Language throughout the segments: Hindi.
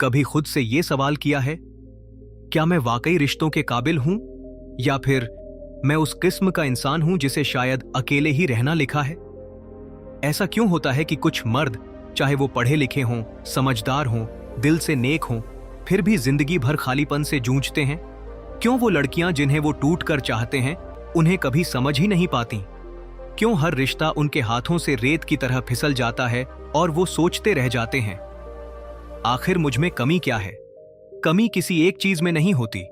कभी खुद से ये सवाल किया है, क्या मैं वाकई रिश्तों के काबिल हूं, या फिर मैं उस किस्म का इंसान हूं जिसे शायद अकेले ही रहना लिखा है? ऐसा क्यों होता है कि कुछ मर्द, चाहे वो पढ़े लिखे हों, समझदार हों, दिल से नेक हों, फिर भी जिंदगी भर खालीपन से जूझते हैं? क्यों वो लड़कियां जिन्हें वो टूट कर चाहते हैं उन्हें कभी समझ ही नहीं पाती? क्यों हर रिश्ता उनके हाथों से रेत की तरह फिसल जाता है और वो सोचते रह जाते हैं, आखिर मुझ में कमी क्या है? कमी किसी एक चीज में नहीं होती।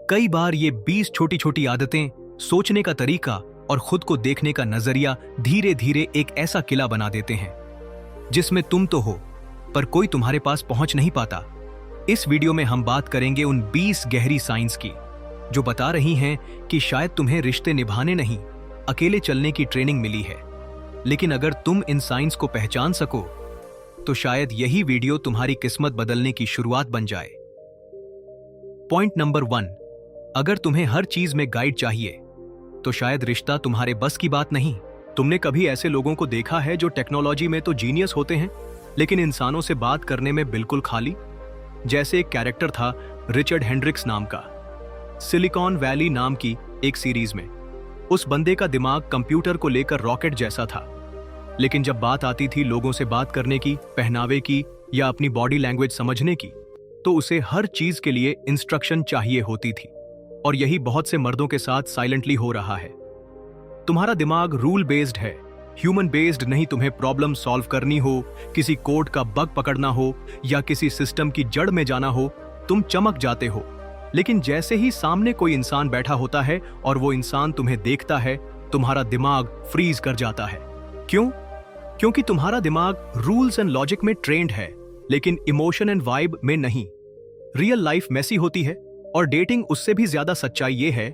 कई बार ये 20 छोटी छोटी आदतें, सोचने का तरीका और खुद को देखने का नजरिया धीरे धीरे एक ऐसा किला बना देते हैं जिसमें तुम तो हो, पर कोई तुम्हारे पास पहुंच नहीं पाता। इस वीडियो में हम बात करेंगे उन 20 गहरी साइंस की जो बता रही हैं कि शायद तुम्हें रिश्ते निभाने नहीं, अकेले चलने की ट्रेनिंग मिली है। लेकिन अगर तुम इन साइंस को पहचान सको तो शायद यही वीडियो तुम्हारी किस्मत बदलने की शुरुआत बन जाए। पॉइंट नंबर 1, अगर तुम्हें हर चीज में गाइड चाहिए तो शायद रिश्ता तुम्हारे बस की बात नहीं। तुमने कभी ऐसे लोगों को देखा है जो टेक्नोलॉजी में तो जीनियस होते हैं लेकिन इंसानों से बात करने में बिल्कुल खाली? जैसे एक कैरेक्टर था रिचर्ड हेंड्रिक्स नाम का, सिलिकॉन वैली नाम की एक सीरीज में। उस बंदे का दिमाग कंप्यूटर को लेकर रॉकेट जैसा था, लेकिन जब बात आती थी लोगों से बात करने की, पहनावे की या अपनी बॉडी लैंग्वेज समझने की, तो उसे हर चीज के लिए इंस्ट्रक्शन चाहिए होती थी। और यही बहुत से मर्दों के साथ साइलेंटली हो रहा है। तुम्हारा दिमाग रूल बेस्ड है, ह्यूमन बेस्ड नहीं। तुम्हें प्रॉब्लम सॉल्व करनी हो, किसी कोड का बग पकड़ना हो या किसी सिस्टम की जड़ में जाना हो, तुम चमक जाते हो। लेकिन जैसे ही सामने कोई इंसान बैठा होता है और वो इंसान तुम्हें देखता है, तुम्हारा दिमाग फ्रीज कर जाता है। क्यों? क्योंकि तुम्हारा दिमाग रूल्स एंड लॉजिक में ट्रेंड है, लेकिन इमोशन एंड वाइब में नहीं। रियल लाइफ मैसी होती है और डेटिंग उससे भी ज्यादा सच्चाई ये है,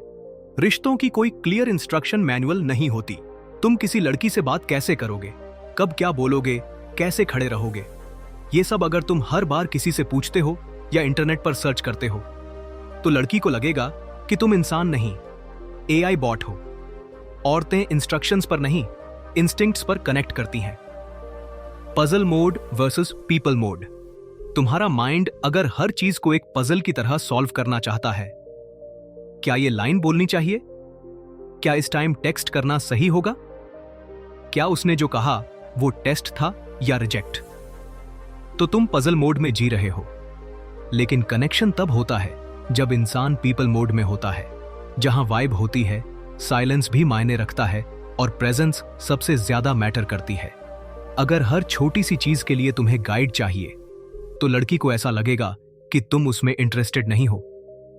रिश्तों की कोई क्लियर इंस्ट्रक्शन मैनुअल नहीं होती। तुम किसी लड़की से बात कैसे करोगे, कब क्या बोलोगे, कैसे खड़े रहोगे, ये सब अगर तुम हर बार किसी से पूछते हो या इंटरनेट पर सर्च करते हो तो लड़की को लगेगा कि तुम इंसान नहीं, एआई बॉट हो। औरतें इंस्ट्रक्शंस पर नहीं, इंस्टिंक्ट्स पर कनेक्ट करती हैं। Puzzle mode versus people mode. तुम्हारा माइंड अगर हर चीज को एक पजल की तरह सॉल्व करना चाहता है, क्या ये लाइन बोलनी चाहिए, क्या इस टाइम टेक्स्ट करना सही होगा, क्या उसने जो कहा वो टेस्ट था या रिजेक्ट, तो तुम पजल मोड में जी रहे हो। लेकिन कनेक्शन तब होता है जब इंसान पीपल मोड में होता है, जहां वाइब होती है, साइलेंस भी मायने रखता है और प्रेजेंस सबसे ज्यादा मैटर करती है। अगर हर छोटी सी चीज के लिए तुम्हें गाइड चाहिए तो लड़की को ऐसा लगेगा कि तुम उसमें इंटरेस्टेड नहीं हो,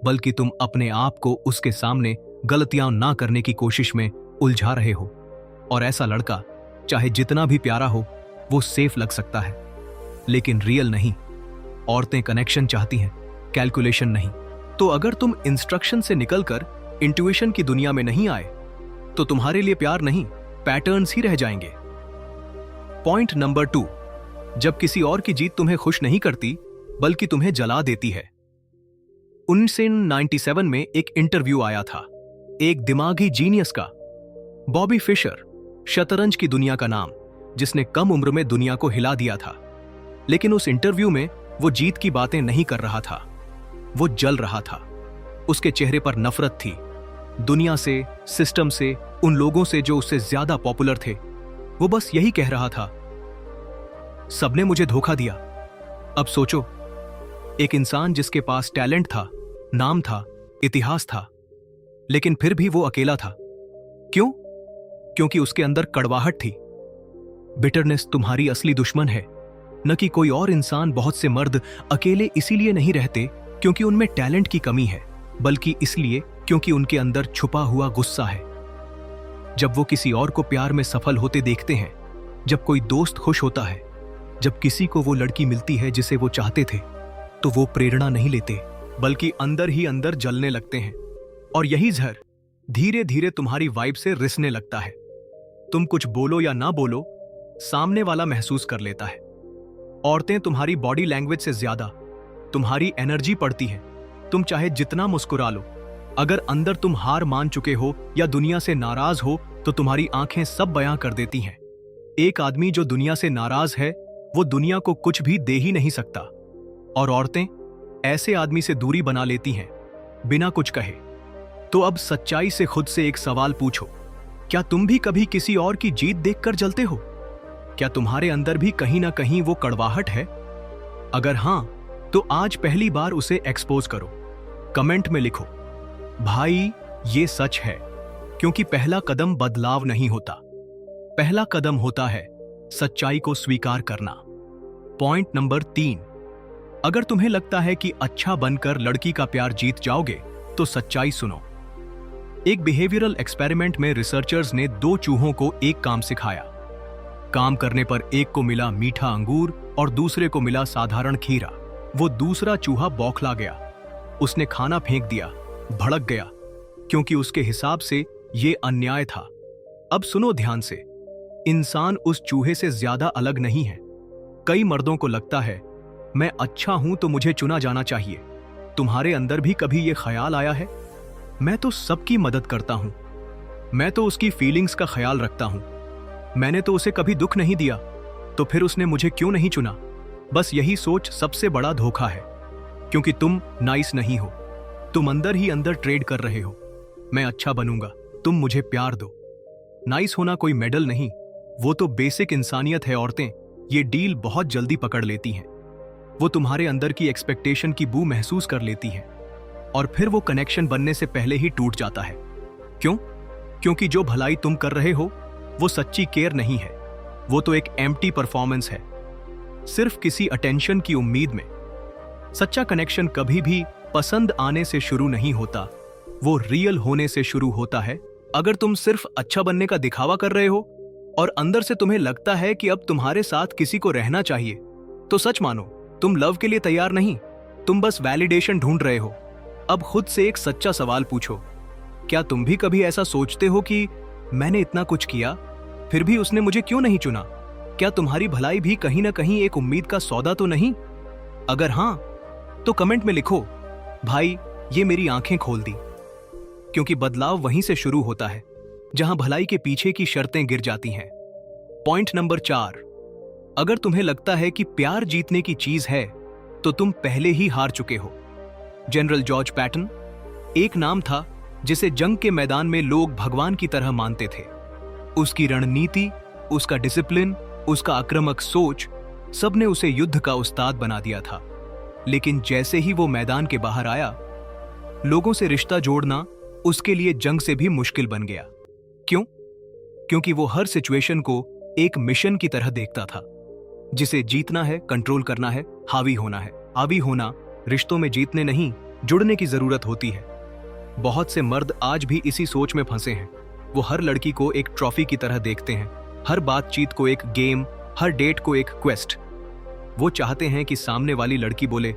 बल्कि तुम अपने आप को उसके सामने गलतियां ना करने की कोशिश में उलझा रहे हो। और ऐसा लड़का चाहे जितना भी प्यारा हो, वो सेफ लग सकता है, लेकिन रियल नहीं। औरतें कनेक्शन चाहती हैं, कैलकुलेशन नहीं। तो अगर तुम इंस्ट्रक्शन से निकलकर इंट्यूशन की दुनिया में नहीं आए तो तुम्हारे लिए प्यार नहीं, पैटर्न्स ही रह जाएंगे। पॉइंट नंबर 2, जब किसी और की जीत तुम्हें खुश नहीं करती बल्कि तुम्हें जला देती है। 1997 में एक इंटरव्यू आया था एक दिमागी जीनियस का, बॉबी फिशर, शतरंज की दुनिया का नाम, जिसने कम उम्र में दुनिया को हिला दिया था। लेकिन उस इंटरव्यू में वो जीत की बातें नहीं कर रहा था, वो जल रहा था। उसके चेहरे पर नफरत थी, दुनिया से, सिस्टम से, उन लोगों से जो उससे ज्यादा पॉपुलर थे। वो बस यही कह रहा था, सबने मुझे धोखा दिया। अब सोचो, एक इंसान जिसके पास टैलेंट था, नाम था, इतिहास था, लेकिन फिर भी वो अकेला था। क्यों? क्योंकि उसके अंदर कड़वाहट थी। बिटरनेस तुम्हारी असली दुश्मन है, न कि कोई और इंसान। बहुत से मर्द अकेले इसीलिए नहीं रहते क्योंकि उनमें टैलेंट की कमी है, बल्कि इसलिए क्योंकि उनके अंदर छुपा हुआ गुस्सा है। जब वो किसी और को प्यार में सफल होते देखते हैं, जब कोई दोस्त खुश होता है, जब किसी को वो लड़की मिलती है जिसे वो चाहते थे, तो वो प्रेरणा नहीं लेते बल्कि अंदर ही अंदर जलने लगते हैं। और यही जहर धीरे धीरे तुम्हारी वाइब से रिसने लगता है। तुम कुछ बोलो या ना बोलो, सामने वाला महसूस कर लेता है। औरतें तुम्हारी बॉडी लैंग्वेज से ज्यादा तुम्हारी एनर्जी पड़ती है। तुम चाहे जितना मुस्कुरा लो, अगर अंदर तुम हार मान चुके हो या दुनिया से नाराज हो तो तुम्हारी आंखें सब बयां कर देती हैं। एक आदमी जो दुनिया से नाराज है वो दुनिया को कुछ भी दे ही नहीं सकता। और औरतें ऐसे आदमी से दूरी बना लेती हैं बिना कुछ कहे। तो अब सच्चाई से खुद से एक सवाल पूछो, क्या तुम भी कभी किसी और की जीत देखकर जलते हो? क्या तुम्हारे अंदर भी कहीं ना कहीं वो कड़वाहट है? अगर हां, तो आज पहली बार उसे एक्सपोज करो। कमेंट में लिखो, भाई ये सच है। क्योंकि पहला कदम बदलाव नहीं होता, पहला कदम होता है सच्चाई को स्वीकार करना। पॉइंट नंबर 3, अगर तुम्हें लगता है कि अच्छा बनकर लड़की का प्यार जीत जाओगे तो सच्चाई सुनो। एक बिहेवियरल एक्सपेरिमेंट में रिसर्चर्स ने 2 चूहों को एक काम सिखाया। काम करने पर एक को मिला मीठा अंगूर और दूसरे को मिला साधारण खीरा। वो दूसरा चूहा बौखला गया, उसने खाना फेंक दिया, भड़क गया, क्योंकि उसके हिसाब से ये अन्याय था। अब सुनो ध्यान से, इंसान उस चूहे से ज्यादा अलग नहीं है। कई मर्दों को लगता है मैं अच्छा हूं तो मुझे चुना जाना चाहिए। तुम्हारे अंदर भी कभी यह ख्याल आया है, मैं तो सबकी मदद करता हूं, मैं तो उसकी फीलिंग्स का ख्याल रखता हूं, मैंने तो उसे कभी दुख नहीं दिया, तो फिर उसने मुझे क्यों नहीं चुना? बस यही सोच सबसे बड़ा धोखा है, क्योंकि तुम नाइस नहीं हो। तुम अंदर ही अंदर ट्रेड कर रहे हो, मैं अच्छा बनूंगा, तुम मुझे प्यार दो। नाइस होना कोई मेडल नहीं, वो तो बेसिक इंसानियत है। औरतें ये डील बहुत जल्दी पकड़ लेती हैं। वो तुम्हारे अंदर की एक्सपेक्टेशन की बू महसूस कर लेती हैं और फिर वो कनेक्शन बनने से पहले ही टूट जाता है। क्यों? क्योंकि जो भलाई तुम कर रहे हो वो सच्ची केयर नहीं है, वो तो एक एम्प्टी परफॉर्मेंस है, सिर्फ किसी अटेंशन की उम्मीद में। सच्चा कनेक्शन कभी भी पसंद आने से शुरू नहीं होता, वो रियल होने से शुरू होता है। अगर तुम सिर्फ अच्छा बनने का दिखावा कर रहे हो और अंदर से तुम्हें लगता है कि अब तुम्हारे साथ किसी को रहना चाहिए, तो सच मानो तुम लव के लिए तैयार नहीं, तुम बस वैलिडेशन ढूंढ रहे हो। अब खुद से एक सच्चा सवाल पूछो, क्या तुम भी कभी ऐसा सोचते हो कि मैंने इतना कुछ किया फिर भी उसने मुझे क्यों नहीं चुना? क्या तुम्हारी भलाई भी कहीं ना कहीं एक उम्मीद का सौदा तो नहीं? अगर हां, तो कमेंट में लिखो, भाई ये मेरी आंखें खोल दी। क्योंकि बदलाव वहीं से शुरू होता है जहां भलाई के पीछे की शर्तें गिर जाती हैं। पॉइंट नंबर 4, अगर तुम्हें लगता है कि प्यार जीतने की चीज है तो तुम पहले ही हार चुके हो। जनरल जॉर्ज पैटन एक नाम था जिसे जंग के मैदान में लोग भगवान की तरह मानते थे। उसकी रणनीति, उसका डिसिप्लिन, उसका आक्रामक सोच, सबने उसे युद्ध का उस्ताद बना दिया था। लेकिन जैसे ही वो मैदान के बाहर आया, लोगों से रिश्ता जोड़ना उसके लिए जंग से भी मुश्किल बन गया। क्यों? क्योंकि वो हर सिचुएशन को एक मिशन की तरह देखता था। जिसे जीतना है, कंट्रोल करना है, हावी होना है। हावी होना रिश्तों में जीतने नहीं, जुड़ने की जरूरत होती है। बहुत से मर्द आज भी इसी सोच में फंसे हैं। वो हर लड़की को एक ट्रॉफी की तरह देखते हैं, हर बातचीत को एक गेम, हर डेट को एक क्वेस्ट। वो चाहते हैं कि सामने वाली लड़की बोले,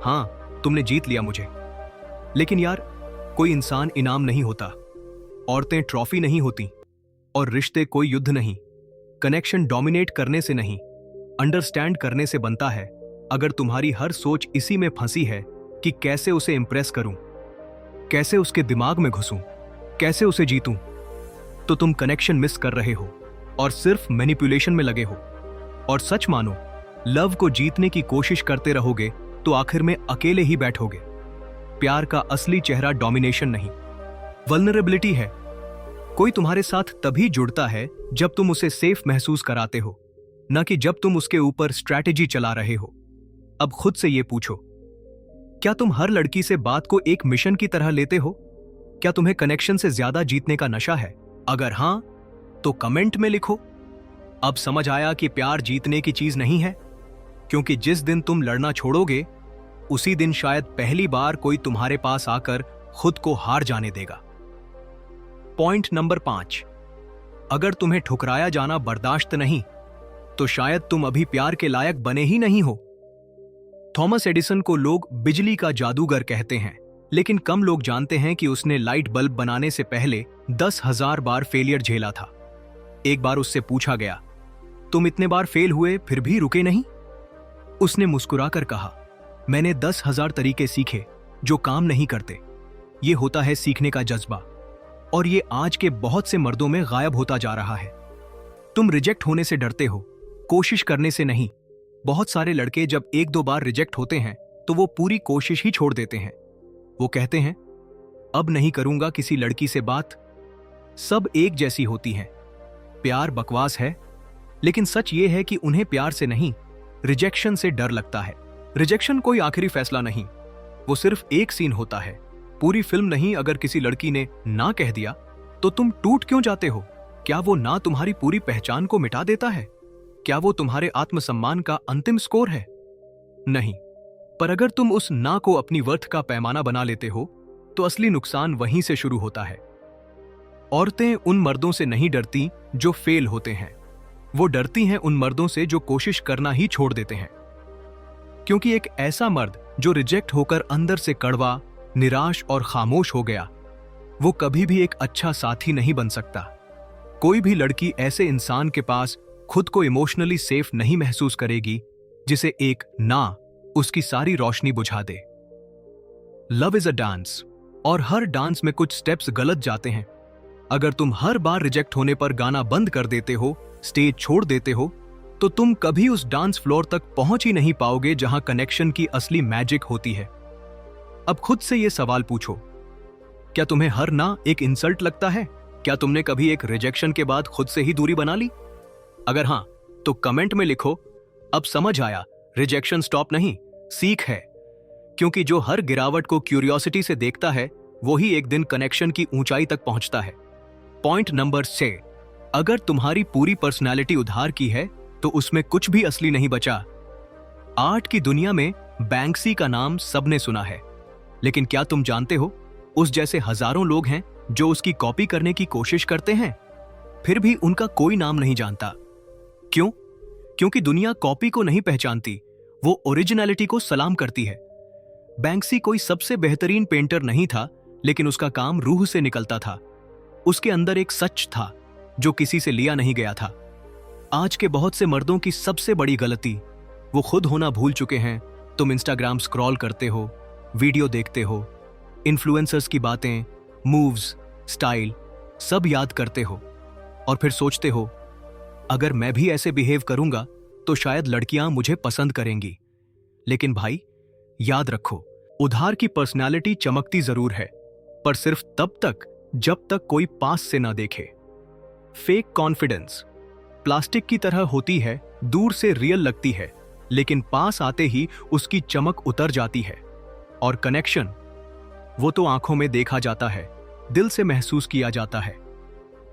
हां तुमने जीत लिया मुझे। लेकिन यार, कोई इंसान इनाम नहीं होता, औरतें ट्रॉफी नहीं होती, और रिश्ते कोई युद्ध नहीं। कनेक्शन डोमिनेट करने से नहीं, अंडरस्टैंड करने से बनता है। अगर तुम्हारी हर सोच इसी में फंसी है कि कैसे उसे इंप्रेस करूं, कैसे उसके दिमाग में घुसूं, कैसे उसे जीतूं, तो तुम कनेक्शन मिस कर रहे हो और सिर्फ मैनिपुलेशन में लगे हो। और सच मानो, लव को जीतने की कोशिश करते रहोगे तो आखिर में अकेले ही बैठोगे। प्यार का असली चेहरा डोमिनेशन नहीं, वल्नरेबिलिटी है। कोई तुम्हारे साथ तभी जुड़ता है जब तुम उसे सेफ महसूस कराते हो, न कि जब तुम उसके ऊपर स्ट्रैटेजी चला रहे हो। अब खुद से ये पूछो, क्या तुम हर लड़की से बात को एक मिशन की तरह लेते हो? क्या तुम्हें कनेक्शन से ज्यादा जीतने का नशा है? अगर हां, तो कमेंट में लिखो, अब समझ आया कि प्यार जीतने की चीज नहीं है। क्योंकि जिस दिन तुम लड़ना छोड़ोगे, उसी दिन शायद पहली बार कोई तुम्हारे पास आकर खुद को हार जाने देगा। पॉइंट नंबर 5, अगर तुम्हें ठुकराया जाना बर्दाश्त नहीं, तो शायद तुम अभी प्यार के लायक बने ही नहीं हो। थॉमस एडिसन को लोग बिजली का जादूगर कहते हैं, लेकिन कम लोग जानते हैं कि उसने लाइट बल्ब बनाने से पहले 10,000 बार फेलियर झेला था। एक बार उससे पूछा गया, तुम इतने बार फेल हुए फिर भी रुके नहीं? उसने मुस्कुराकर कहा, मैंने 10,000 तरीके सीखे जो काम नहीं करते। ये होता है सीखने का जज्बा, और ये आज के बहुत से मर्दों में गायब होता जा रहा है। तुम रिजेक्ट होने से डरते हो, कोशिश करने से नहीं। बहुत सारे लड़के जब एक दो बार रिजेक्ट होते हैं तो वो पूरी कोशिश ही छोड़ देते हैं। वो कहते हैं अब नहीं करूंगा किसी लड़की से बात, सब एक जैसी होती हैं। प्यार बकवास है, लेकिन सच ये है कि उन्हें प्यार से नहीं, रिजेक्शन से डर लगता है। रिजेक्शन कोई आखिरी फैसला नहीं, वो सिर्फ एक सीन होता है, पूरी फिल्म नहीं। अगर किसी लड़की ने ना कह दिया तो तुम टूट क्यों जाते हो? क्या वो ना तुम्हारी पूरी पहचान को मिटा देता है? क्या वो तुम्हारे आत्मसम्मान का अंतिम स्कोर है? नहीं। पर अगर तुम उस ना को अपनी वर्थ का पैमाना बना लेते हो तो असली नुकसान वहीं से शुरू होता है। औरतें उन मर्दों से नहीं डरती जो फेल होते हैं, वो डरती हैं उन मर्दों से जो कोशिश करना ही छोड़ देते हैं। क्योंकि एक ऐसा मर्द जो रिजेक्ट होकर अंदर से कड़वा, निराश और खामोश हो गया, वो कभी भी एक अच्छा साथी नहीं बन सकता। कोई भी लड़की ऐसे इंसान के पास खुद को इमोशनली सेफ नहीं महसूस करेगी जिसे एक ना उसकी सारी रोशनी बुझा दे। लव इज अ डांस, और हर डांस में कुछ स्टेप्स गलत जाते हैं। अगर तुम हर बार रिजेक्ट होने पर गाना बंद कर देते हो, स्टेज छोड़ देते हो, तो तुम कभी उस डांस फ्लोर तक पहुंच ही नहीं पाओगे जहां कनेक्शन की असली मैजिक होती है। अब खुद से यह सवाल पूछो, क्या तुम्हें हर ना एक इंसल्ट लगता है? क्या तुमने कभी एक रिजेक्शन के बाद खुद से ही दूरी बना ली? अगर हां, तो कमेंट में लिखो, अब समझ आया, रिजेक्शन स्टॉप नहीं, सीख है। क्योंकि जो हर गिरावट को क्यूरियोसिटी से देखता है, वो ही एक दिन कनेक्शन की ऊंचाई तक पहुंचता है। पॉइंट नंबर 6, अगर तुम्हारी पूरी पर्सनालिटी उधार की है तो उसमें कुछ भी असली नहीं बचा। आर्ट की दुनिया में बैंक्सी का नाम सबने सुना है, लेकिन क्या तुम जानते हो उस जैसे हजारों लोग हैं जो उसकी कॉपी करने की कोशिश करते हैं, फिर भी उनका कोई नाम नहीं जानता। क्यों? क्योंकि दुनिया कॉपी को नहीं पहचानती, वो ओरिजिनलिटी को सलाम करती है। बैंक्सी कोई सबसे बेहतरीन पेंटर नहीं था, लेकिन उसका काम रूह से निकलता था। उसके अंदर एक सच था जो किसी से लिया नहीं गया था। आज के बहुत से मर्दों की सबसे बड़ी गलती, वो खुद होना भूल चुके हैं। तुम इंस्टाग्राम स्क्रॉल करते हो, वीडियो देखते हो, इन्फ्लुएंसर्स की बातें, मूव्स, स्टाइल सब याद करते हो और फिर सोचते हो अगर मैं भी ऐसे बिहेव करूंगा तो शायद लड़कियां मुझे पसंद करेंगी। लेकिन भाई याद रखो, उधार की पर्सनालिटी चमकती जरूर है, पर सिर्फ तब तक जब तक कोई पास से ना देखे। फेक कॉन्फिडेंस प्लास्टिक की तरह होती है, दूर से रियल लगती है, लेकिन पास आते ही उसकी चमक उतर जाती है। और कनेक्शन, वो तो आंखों में देखा जाता है, दिल से महसूस किया जाता है।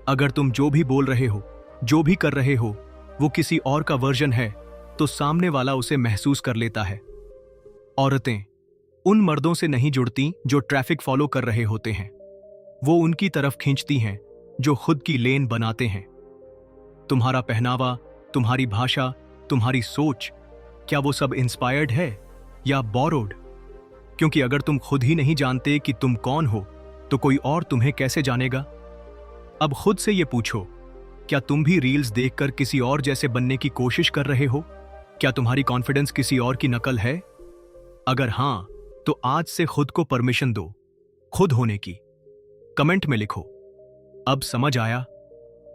अगर तुम जो भी बोल रहे हो, जो भी कर रहे हो, वो किसी और का वर्जन है, तो सामने वाला उसे महसूस कर लेता है। औरतें उन मर्दों से नहीं जुड़ती जो ट्रैफिक फॉलो कर रहे होते हैं, वो उनकी तरफ खींचती हैं जो खुद की लेन बनाते हैं। तुम्हारा पहनावा, तुम्हारी भाषा, तुम्हारी सोच, क्या वो सब इंस्पायर्ड है या बोरोड? क्योंकि अगर तुम खुद ही नहीं जानते कि तुम कौन हो, तो कोई और तुम्हें कैसे जानेगा? अब खुद से ये पूछो, क्या तुम भी रील्स देखकर किसी और जैसे बनने की कोशिश कर रहे हो? क्या तुम्हारी कॉन्फिडेंस किसी और की नकल है? अगर हां, तो आज से खुद को परमिशन दो खुद होने की। कमेंट में लिखो, अब समझ आया,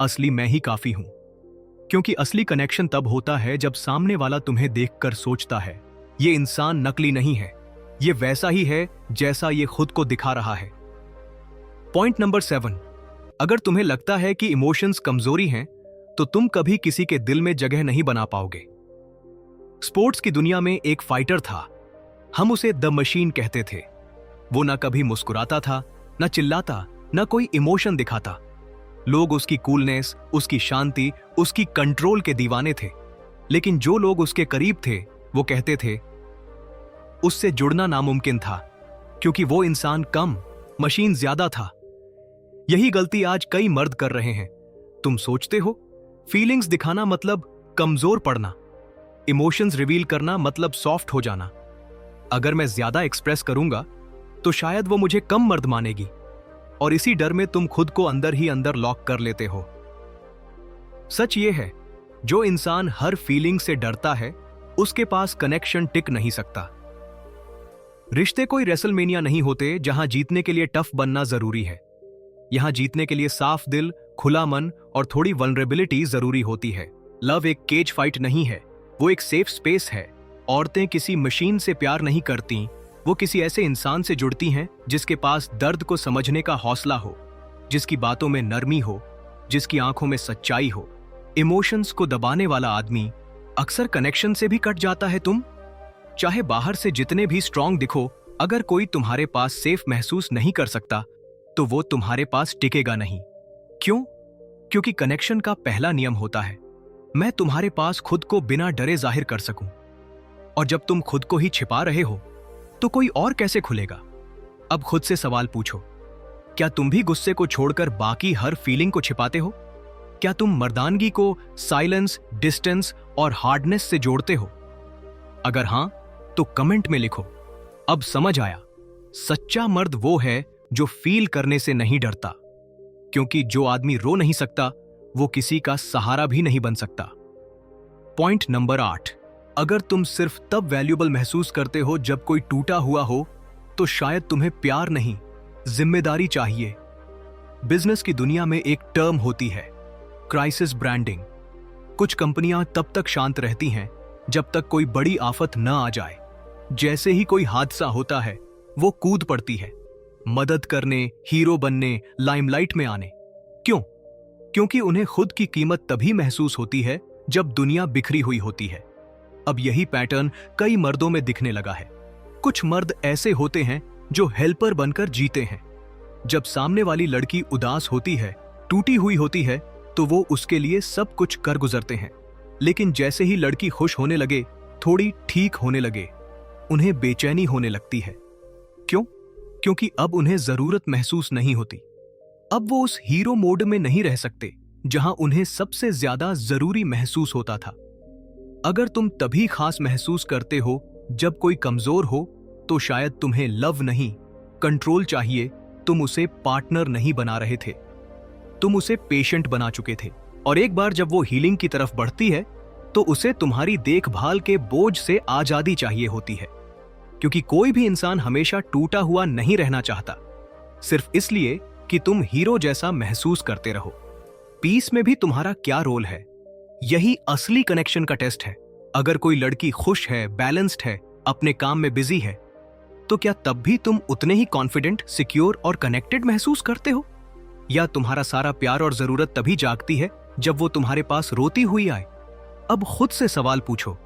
असली मैं ही काफी हूं। क्योंकि असली कनेक्शन तब होता है जब सामने वाला तुम्हें देखकर सोचता है, ये इंसान नकली नहीं है, ये वैसा ही है जैसा ये खुद को दिखा रहा है। पॉइंट नंबर 7, अगर तुम्हें लगता है कि इमोशंस कमजोरी हैं, तो तुम कभी किसी के दिल में जगह नहीं बना पाओगे। स्पोर्ट्स की दुनिया में एक फाइटर था, हम उसे द मशीन कहते थे। वो ना कभी मुस्कुराता था, ना चिल्लाता, ना कोई इमोशन दिखाता। लोग उसकी कूलनेस, उसकी शांति, उसकी कंट्रोल के दीवाने थे। लेकिन जो लोग उसके करीब थे, वो कहते थे उससे जुड़ना नामुमकिन था, क्योंकि वो इंसान कम, मशीन ज्यादा था। यही गलती आज कई मर्द कर रहे हैं। तुम सोचते हो फीलिंग्स दिखाना मतलब कमजोर पड़ना, इमोशंस रिवील करना मतलब सॉफ्ट हो जाना। अगर मैं ज्यादा एक्सप्रेस करूंगा तो शायद वो मुझे कम मर्द मानेगी, और इसी डर में तुम खुद को अंदर ही अंदर लॉक कर लेते हो। सच ये है, जो इंसान हर फीलिंग से डरता है, उसके पास कनेक्शन टिक नहीं सकता। रिश्ते कोई रेसलमेनिया नहीं होते जहां जीतने के लिए टफ बनना जरूरी है। यहां जीतने के लिए साफ दिल, खुला मन और थोड़ी वल्नरेबिलिटी जरूरी होती है। लव एक केज फाइट नहीं है, वो एक सेफ स्पेस है। औरतें किसी मशीन से प्यार नहीं करती, वो किसी ऐसे इंसान से जुड़ती हैं जिसके पास दर्द को समझने का हौसला हो, जिसकी बातों में नरमी हो, जिसकी आंखों में सच्चाई हो। इमोशंस को दबाने वाला आदमी अक्सर कनेक्शन से भी कट जाता है। तुम चाहे बाहर से जितने भी स्ट्रांग दिखो, अगर कोई तुम्हारे पास सेफ महसूस नहीं कर सकता तो वो तुम्हारे पास टिकेगा नहीं। क्यों? क्योंकि कनेक्शन का पहला नियम होता है, मैं तुम्हारे पास खुद को बिना डरे जाहिर कर सकूं। और जब तुम खुद को ही छिपा रहे हो तो कोई और कैसे खुलेगा? अब खुद से सवाल पूछो, क्या तुम भी गुस्से को छोड़कर बाकी हर फीलिंग को छिपाते हो? क्या तुम मर्दानगी को साइलेंस, डिस्टेंस और हार्डनेस से जोड़ते हो? अगर हां, तो कमेंट में लिखो, अब समझ आया। सच्चा मर्द वो है जो फील करने से नहीं डरता, क्योंकि जो आदमी रो नहीं सकता वो किसी का सहारा भी नहीं बन सकता। पॉइंट नंबर 8, अगर तुम सिर्फ तब वैल्यूएबल महसूस करते हो जब कोई टूटा हुआ हो, तो शायद तुम्हें प्यार नहीं, जिम्मेदारी चाहिए। बिजनेस की दुनिया में एक टर्म होती है, क्राइसिस ब्रांडिंग। कुछ कंपनियां तब तक शांत रहती हैं जब तक कोई बड़ी आफत न आ जाए। जैसे ही कोई हादसा होता है, वो कूद पड़ती है, मदद करने, हीरो बनने, लाइमलाइट में आने। क्यों? क्योंकि उन्हें खुद की कीमत तभी महसूस होती है जब दुनिया बिखरी हुई होती है। अब यही पैटर्न कई मर्दों में दिखने लगा है। कुछ मर्द ऐसे होते हैं जो हेल्पर बनकर जीते हैं। जब सामने वाली लड़की उदास होती है, टूटी हुई होती है, तो वो उसके लिए सब कुछ कर गुजरते हैं। लेकिन जैसे ही लड़की खुश होने लगे, थोड़ी ठीक होने लगे, उन्हें बेचैनी होने लगती है। क्यों? क्योंकि अब उन्हें जरूरत महसूस नहीं होती। अब वो उस हीरो मोड में नहीं रह सकते जहां उन्हें सबसे ज्यादा जरूरी महसूस होता था। अगर तुम तभी खास महसूस करते हो जब कोई कमजोर हो, तो शायद तुम्हें लव नहीं, कंट्रोल चाहिए। तुम उसे पार्टनर नहीं बना रहे थे, तुम उसे पेशेंट बना चुके थे। और एक बार जब वो हीलिंग की तरफ बढ़ती है, तो उसे तुम्हारी देखभाल के बोझ से आजादी चाहिए होती है। क्योंकि कोई भी इंसान हमेशा टूटा हुआ नहीं रहना चाहता, सिर्फ इसलिए कि तुम हीरो जैसा महसूस करते रहो। पीस में भी तुम्हारा क्या रोल है? यही असली कनेक्शन का टेस्ट है। अगर कोई लड़की खुश है, बैलेंस्ड है, अपने काम में बिजी है, तो क्या तब भी तुम उतने ही कॉन्फिडेंट, सिक्योर और कनेक्टेड महसूस करते हो? या तुम्हारा सारा प्यार और जरूरत तभी जागती है जब वो तुम्हारे पास रोती हुई आए? अब खुद से सवाल पूछो,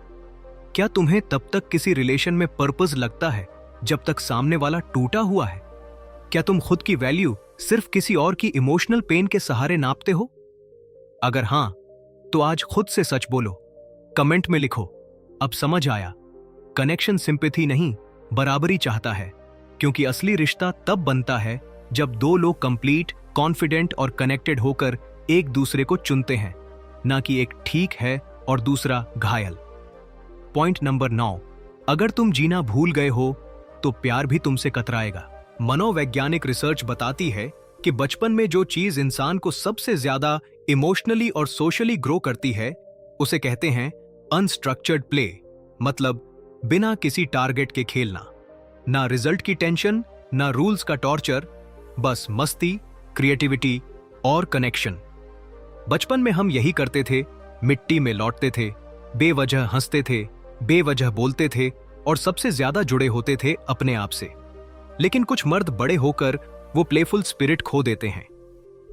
क्या तुम्हें तब तक किसी रिलेशन में पर्पस लगता है जब तक सामने वाला टूटा हुआ है? क्या तुम खुद की वैल्यू सिर्फ किसी और की इमोशनल पेन के सहारे नापते हो? अगर हां, तो आज खुद से सच बोलो, कमेंट में लिखो, अब समझ आया। कनेक्शन सिंपैथी नहीं, बराबरी चाहता है। क्योंकि असली रिश्ता तब बनता है जब दो लोग कंप्लीट, कॉन्फिडेंट और कनेक्टेड होकर एक दूसरे को चुनते हैं, ना कि एक ठीक है और दूसरा घायल। पॉइंट नंबर 9, अगर तुम जीना भूल गए हो तो प्यार भी तुमसे कतराएगा। मनोवैज्ञानिक रिसर्च बताती है कि बचपन में जो चीज इंसान को सबसे ज्यादा इमोशनली और सोशली ग्रो करती है, उसे कहते हैं अनस्ट्रक्चर्ड प्ले। मतलब बिना किसी टारगेट के खेलना, ना रिजल्ट की टेंशन, ना रूल्स का टॉर्चर, बस मस्ती, क्रिएटिविटी और कनेक्शन। बचपन में हम यही करते थे, मिट्टी में लौटते थे, बेवजह हंसते थे, बेवजह बोलते थे और सबसे ज्यादा जुड़े होते थे अपने आप से। लेकिन कुछ मर्द बड़े होकर वो प्लेफुल स्पिरिट खो देते हैं।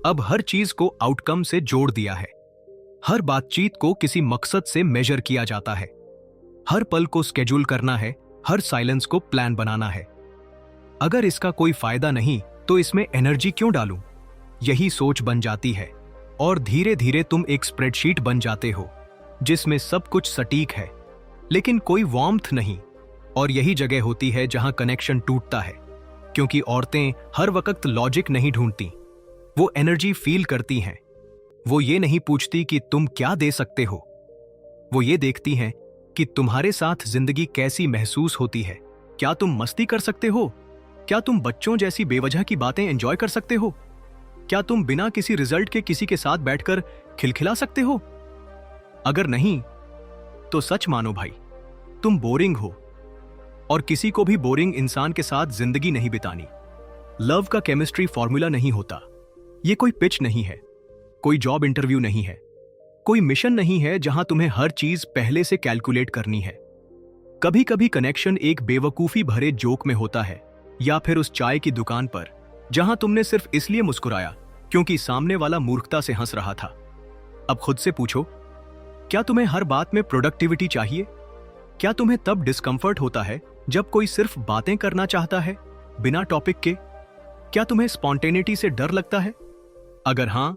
अब हर चीज को आउटकम से जोड़ दिया है। हर बातचीत को किसी मकसद से मेजर किया जाता है। हर पल को स्केड्यूल करना है, हर साइलेंस को प्लान बनाना है। अगर इसका कोई फायदा नहीं तो इसमें एनर्जी क्यों डालूं? यही सोच बन जाती है और धीरे धीरे तुम एक स्प्रेडशीट बन जाते हो जिसमें सब कुछ सटीक है लेकिन कोई वार्मथ नहीं। और यही जगह होती है जहां कनेक्शन टूटता है, क्योंकि औरतें हर वक्त लॉजिक नहीं ढूंढती, वो एनर्जी फील करती हैं। वो ये नहीं पूछती कि तुम क्या दे सकते हो, वो ये देखती हैं कि तुम्हारे साथ जिंदगी कैसी महसूस होती है। क्या तुम मस्ती कर सकते हो? क्या तुम बच्चों जैसी बेवजह की बातें एंजॉय कर सकते हो? क्या तुम बिना किसी रिजल्ट के किसी के साथ बैठकर खिलखिला सकते हो? अगर नहीं, तो सच मानो भाई, तुम बोरिंग हो। और किसी को भी बोरिंग इंसान के साथ जिंदगी नहीं बितानी। लव का केमिस्ट्री फॉर्मूला नहीं होता। ये कोई पिच नहीं है, कोई जॉब इंटरव्यू नहीं है, कोई मिशन नहीं है जहां तुम्हें हर चीज पहले से कैलकुलेट करनी है। कभी कभी कनेक्शन एक बेवकूफी भरे जोक में होता है, या फिर उस चाय की दुकान पर जहां तुमने सिर्फ इसलिए मुस्कुराया क्योंकि सामने वाला मूर्खता से हंस रहा था। अब खुद से पूछो, क्या तुम्हें हर बात में प्रोडक्टिविटी चाहिए? क्या तुम्हें तब डिस्कंफर्ट होता है जब कोई सिर्फ बातें करना चाहता है बिना टॉपिक के? क्या तुम्हें स्पॉन्टेनिटी से डर लगता है? अगर हां,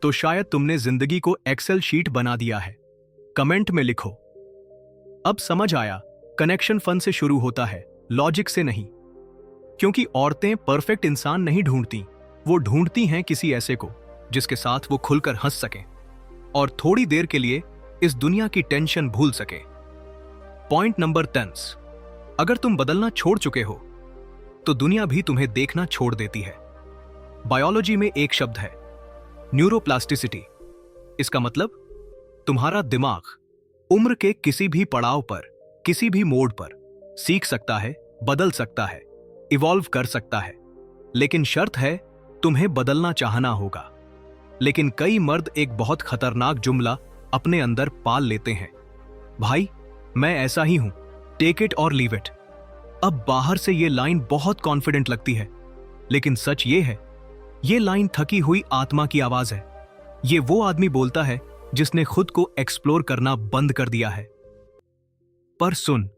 तो शायद तुमने जिंदगी को एक्सेल शीट बना दिया है। कमेंट में लिखो, अब समझ आया, कनेक्शन फन से शुरू होता है, लॉजिक से नहीं। क्योंकि औरतें परफेक्ट इंसान नहीं ढूंढती, वो ढूंढती हैं किसी ऐसे को जिसके साथ वो खुलकर हंस सकें और थोड़ी देर के लिए इस दुनिया की टेंशन भूल सके। पॉइंट नंबर 10, अगर तुम बदलना छोड़ चुके हो तो दुनिया भी तुम्हें देखना छोड़ देती है। बायोलॉजी में एक शब्द है, न्यूरोप्लास्टिसिटी। इसका मतलब तुम्हारा दिमाग उम्र के किसी भी पड़ाव पर, किसी भी मोड़ पर सीख सकता है, बदल सकता है, इवॉल्व कर सकता है। लेकिन शर्त है, तुम्हें बदलना चाहना होगा। लेकिन कई मर्द एक बहुत खतरनाक जुमला अपने अंदर पाल लेते हैं, भाई मैं ऐसा ही हूं, टेक इट और लीव इट। अब बाहर से ये लाइन बहुत कॉन्फिडेंट लगती है, लेकिन सच ये है, ये लाइन थकी हुई आत्मा की आवाज है। ये वो आदमी बोलता है जिसने खुद को एक्सप्लोर करना बंद कर दिया है। पर सुन,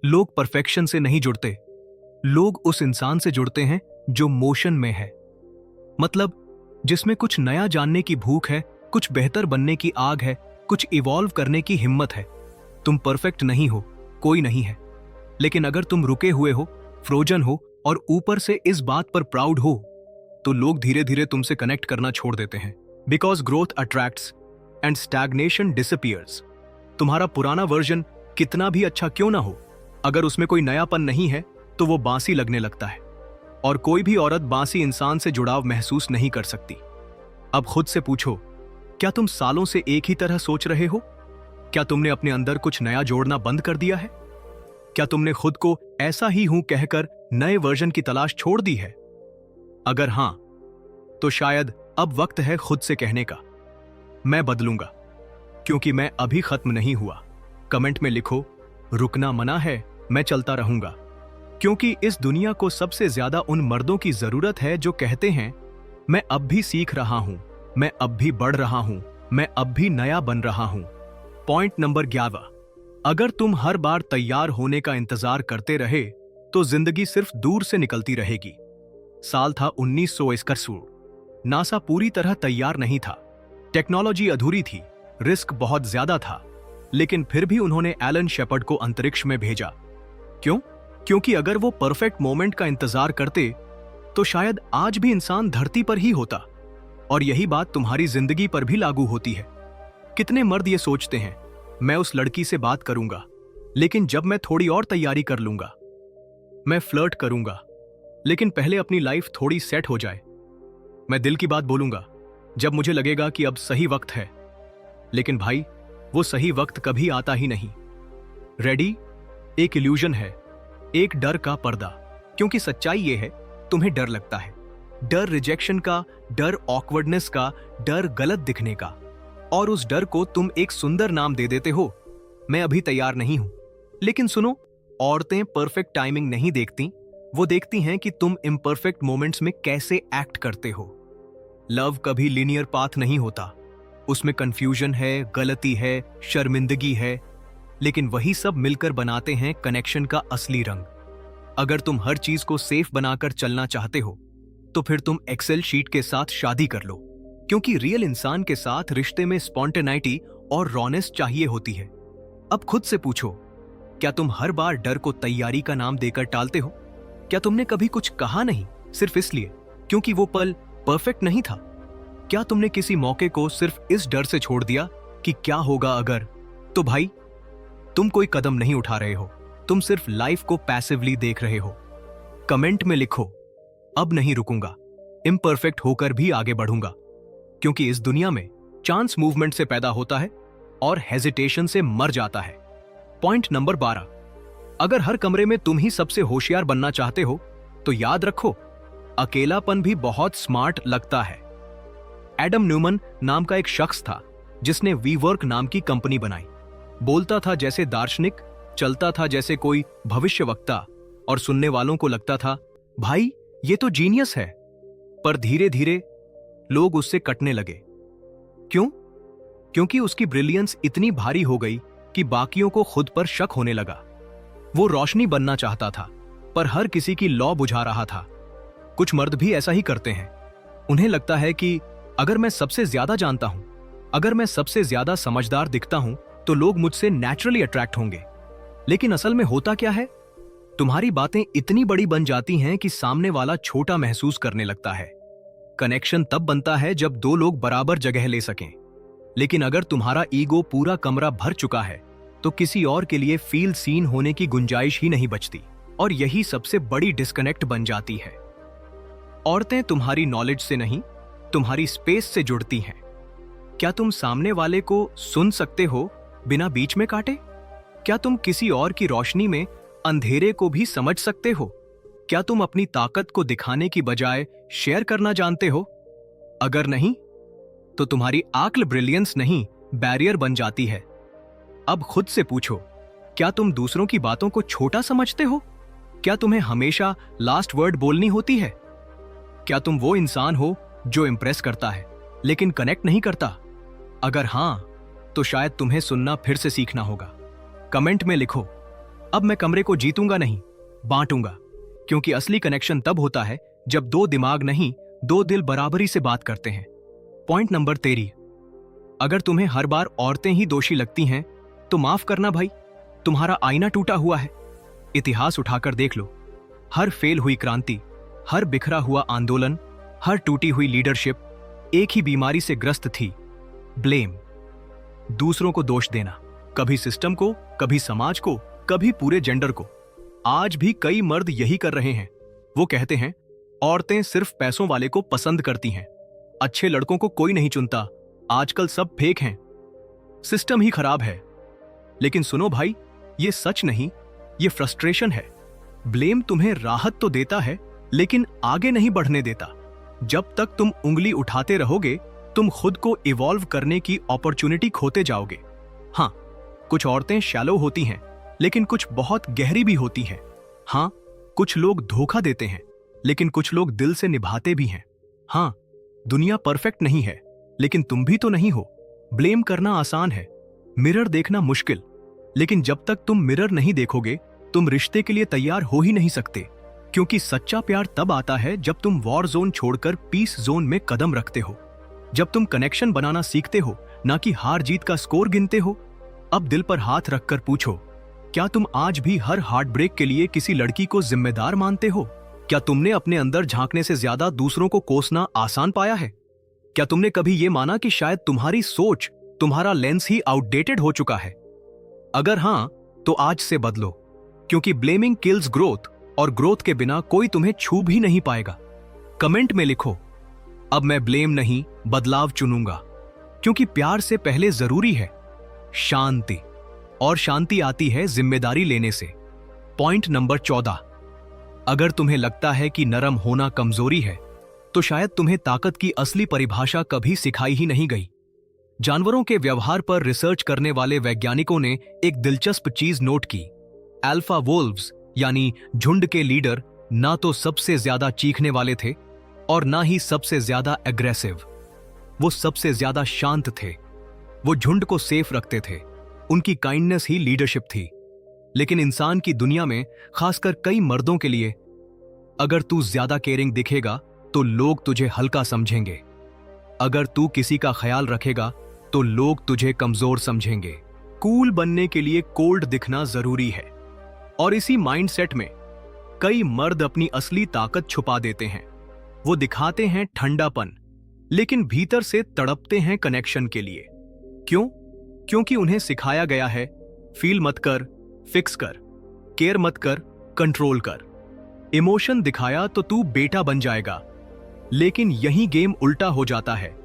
लोग परफेक्शन से नहीं जुड़ते, लोग उस इंसान से जुड़ते हैं जो मोशन में है। मतलब जिसमें कुछ नया जानने की भूख है, कुछ बेहतर बनने की आग है, कुछ इवॉल्व करने की हिम्मत है। तुम परफेक्ट नहीं हो, कोई नहीं है। लेकिन अगर तुम रुके हुए हो, फ्रोजन हो और ऊपर से इस बात पर प्राउड हो, तो लोग धीरे धीरे तुमसे कनेक्ट करना छोड़ देते हैं। Because growth attracts and stagnation disappears. तुम्हारा पुराना वर्जन कितना भी अच्छा क्यों ना हो, अगर उसमें कोई नयापन नहीं है तो वो बांसी लगने लगता है। और कोई भी औरत बांसी इंसान से जुड़ाव महसूस नहीं कर सकती। अब खुद से पूछो, क्या तुम सालों से एक ही तरह सोच रहे हो? क्या तुमने अपने अंदर कुछ नया जोड़ना बंद कर दिया है? क्या तुमने खुद को ऐसा ही हूं कहकर नए वर्जन की तलाश छोड़ दी है? अगर हां, तो शायद अब वक्त है खुद से कहने का, मैं बदलूंगा, क्योंकि मैं अभी खत्म नहीं हुआ। कमेंट में लिखो, रुकना मना है, मैं चलता रहूंगा। क्योंकि इस दुनिया को सबसे ज्यादा उन मर्दों की जरूरत है जो कहते हैं, मैं अब भी सीख रहा हूं, मैं अब भी बढ़ रहा हूं, मैं अब भी नया बन रहा हूं। पॉइंट नंबर 11, अगर तुम हर बार तैयार होने का इंतजार करते रहे तो जिंदगी सिर्फ दूर से निकलती रहेगी। साल था 1961। नासा पूरी तरह तैयार नहीं था, टेक्नोलॉजी अधूरी थी, रिस्क बहुत ज्यादा था, लेकिन फिर भी उन्होंने एलन शेपर्ड को अंतरिक्ष में भेजा। क्यों? क्योंकि अगर वो परफेक्ट मोमेंट का इंतजार करते तो शायद आज भी इंसान धरती पर ही होता। और यही बात तुम्हारी जिंदगी पर भी लागू होती है। कितने मर्द ये सोचते हैं, मैं उस लड़की से बात करूंगा, लेकिन जब मैं थोड़ी और तैयारी कर लूंगा, मैं फ्लर्ट करूंगा, लेकिन पहले अपनी लाइफ थोड़ी सेट हो जाए, मैं दिल की बात बोलूंगा जब मुझे लगेगा कि अब सही वक्त है। लेकिन भाई, वो सही वक्त कभी आता ही नहीं। रेडी एक इल्यूजन है, एक डर का पर्दा। क्योंकि सच्चाई ये है, तुम्हें डर लगता है, डर रिजेक्शन का, डर ऑकवर्डनेस का, डर गलत दिखने का, और उस डर को तुम एक सुंदर नाम दे देते हो, मैं अभी तैयार नहीं हूं। लेकिन सुनो, औरतें परफेक्ट टाइमिंग नहीं देखती, वो देखती हैं कि तुम इम्परफेक्ट मोमेंट्स में कैसे एक्ट करते हो। लव कभी लीनियर पाथ नहीं होता, उसमें कंफ्यूजन है, गलती है, शर्मिंदगी है, लेकिन वही सब मिलकर बनाते हैं कनेक्शन का असली रंग। अगर तुम हर चीज को सेफ बनाकर चलना चाहते हो तो फिर तुम एक्सेल शीट के साथ शादी कर लो, क्योंकि रियल इंसान के साथ रिश्ते में स्पॉन्टेनिटी और रॉनेस चाहिए होती है। अब खुद से पूछो, क्या तुम हर बार डर को तैयारी का नाम देकर टालते हो? क्या तुमने कभी कुछ कहा नहीं सिर्फ इसलिए क्योंकि वो पल परफेक्ट नहीं था? क्या तुमने किसी मौके को सिर्फ इस डर से छोड़ दिया कि क्या होगा अगर? तो भाई, तुम कोई कदम नहीं उठा रहे हो, तुम सिर्फ लाइफ को पैसिवली देख रहे हो। कमेंट में लिखो, अब नहीं रुकूंगा, इम्परफेक्ट होकर भी आगे बढ़ूंगा, क्योंकि इस दुनिया में चांस मूवमेंट से पैदा होता है और हेजिटेशन से मर जाता है। पॉइंट नंबर 12, अगर हर कमरे में तुम ही सबसे होशियार बनना चाहते हो तो याद रखो, अकेलापन भी बहुत स्मार्ट लगता है। एडम न्यूमन नाम का एक शख्स था जिसने वीवर्क नाम की कंपनी बनाई। बोलता था जैसे दार्शनिक, चलता था जैसे कोई भविष्यवक्ता, और सुनने वालों को लगता था भाई ये तो जीनियस है। पर धीरे धीरे लोग उससे कटने लगे। क्यों? क्योंकि उसकी ब्रिलियंस इतनी भारी हो गई कि बाकियों को खुद पर शक होने लगा। वो रोशनी बनना चाहता था, पर हर किसी की लौ बुझा रहा था। कुछ मर्द भी ऐसा ही करते हैं। उन्हें लगता है कि अगर मैं सबसे ज्यादा जानता हूं, अगर मैं सबसे ज्यादा समझदार दिखता हूं, तो लोग मुझसे नेचुरली अट्रैक्ट होंगे। लेकिन असल में होता क्या है? तुम्हारी बातें इतनी बड़ी बन जाती हैं कि सामने वाला छोटा महसूस करने लगता है। कनेक्शन तब बनता है जब दो लोग बराबर जगह ले सकें। लेकिन अगर तुम्हारा ईगो पूरा कमरा भर चुका है, तो किसी और के लिए फील सीन होने की गुंजाइश ही नहीं बचती। और यही सबसे बड़ी डिस्कनेक्ट बन जाती है। औरतें तुम्हारी नॉलेज से नहीं, तुम्हारी स्पेस से जुड़ती हैं। क्या तुम सामने वाले को सुन सकते हो बिना बीच में काटे? क्या तुम किसी और की रोशनी में अंधेरे को भी समझ सकते हो? क्या तुम अपनी ताकत को दिखाने की बजाय शेयर करना जानते हो? अगर नहीं, तो तुम्हारी आक्ल ब्रिलियंस नहीं, बैरियर बन जाती है। अब खुद से पूछो, क्या तुम दूसरों की बातों को छोटा समझते हो? क्या तुम्हें हमेशा लास्ट वर्ड बोलनी होती है? क्या तुम वो इंसान हो जो इंप्रेस करता है लेकिन कनेक्ट नहीं करता? अगर हां, तो शायद तुम्हें सुनना फिर से सीखना होगा। कमेंट में लिखो, अब मैं कमरे को जीतूंगा नहीं, बांटूंगा। क्योंकि असली कनेक्शन तब होता है जब दो दिमाग नहीं, दो दिल बराबरी से बात करते हैं। पॉइंट नंबर 13, अगर तुम्हें हर बार औरतें ही दोषी लगती हैं, तो माफ करना भाई, तुम्हारा आईना टूटा हुआ है। इतिहास उठाकर देख लो। हर फेल हुई क्रांति, हर बिखरा हुआ आंदोलन, हर टूटी हुई लीडरशिप एक ही बीमारी से ग्रस्त थी, ब्लेम। दूसरों को दोष देना, कभी सिस्टम को, कभी समाज को, कभी पूरे जेंडर को। आज भी कई मर्द यही कर रहे हैं। वो कहते हैं औरतें सिर्फ पैसों वाले को पसंद करती हैं, अच्छे लड़कों को कोई नहीं चुनता, आजकल सब फेक हैं, सिस्टम ही खराब है। लेकिन सुनो भाई, ये सच नहीं, ये फ्रस्ट्रेशन है। ब्लेम तुम्हें राहत तो देता है, लेकिन आगे नहीं बढ़ने देता। जब तक तुम उंगली उठाते रहोगे, तुम खुद को इवॉल्व करने की अपॉर्चुनिटी खोते जाओगे। हाँ, कुछ औरतें शैलो होती हैं, लेकिन कुछ बहुत गहरी भी होती हैं। हाँ, कुछ लोग धोखा देते हैं, लेकिन कुछ लोग दिल से निभाते भी हैं। हाँ, दुनिया परफेक्ट नहीं है, लेकिन तुम भी तो नहीं हो। ब्लेम करना आसान है, मिरर देखना मुश्किल। लेकिन जब तक तुम मिरर नहीं देखोगे, तुम रिश्ते के लिए तैयार हो ही नहीं सकते। क्योंकि सच्चा प्यार तब आता है जब तुम वॉर जोन छोड़कर पीस जोन में कदम रखते हो। जब तुम कनेक्शन बनाना सीखते हो, ना कि हार जीत का स्कोर गिनते हो। अब दिल पर हाथ रखकर पूछो, क्या तुम आज भी हर हार्ट ब्रेक के लिए किसी लड़की को जिम्मेदार मानते हो? क्या तुमने अपने अंदर झांकने से ज्यादा दूसरों को कोसना आसान पाया है? क्या तुमने कभी ये माना कि शायद तुम्हारी सोच, तुम्हारा लेंस ही आउटडेटेड हो चुका है? अगर हां, तो आज से बदलो। क्योंकि ब्लेमिंग किल्स ग्रोथ, और ग्रोथ के बिना कोई तुम्हें छू भी नहीं पाएगा। कमेंट में लिखो, अब मैं ब्लेम नहीं, बदलाव चुनूंगा। क्योंकि प्यार से पहले जरूरी है शांति, और शांति आती है जिम्मेदारी लेने से। पॉइंट नंबर 14, अगर तुम्हें लगता है कि नरम होना कमजोरी है, तो शायद तुम्हें ताकत की असली परिभाषा कभी सिखाई ही नहीं गई। जानवरों के व्यवहार पर रिसर्च करने वाले वैज्ञानिकों ने एक दिलचस्प चीज नोट की। अल्फा वोल्व्स यानी झुंड के लीडर ना तो सबसे ज्यादा चीखने वाले थे और ना ही सबसे ज्यादा एग्रेसिव। वो सबसे ज्यादा शांत थे। वो झुंड को सेफ रखते थे। उनकी काइंडनेस ही लीडरशिप थी। लेकिन इंसान की दुनिया में, खासकर कई मर्दों के लिए, अगर तू ज्यादा केयरिंग दिखेगा तो लोग तुझे हल्का समझेंगे। अगर तू किसी का ख्याल रखेगा तो लोग तुझे कमजोर समझेंगे। कूल बनने के लिए कोल्ड दिखना जरूरी है। और इसी माइंडसेट में कई मर्द अपनी असली ताकत छुपा देते हैं। वो दिखाते हैं ठंडापन, लेकिन भीतर से तड़पते हैं कनेक्शन के लिए। क्यों? क्योंकि उन्हें सिखाया गया है, फील मत कर, फिक्स कर, केयर मत कर, कंट्रोल कर। इमोशन दिखाया तो तू बेटा बन जाएगा। लेकिन यही गेम उल्टा हो जाता है।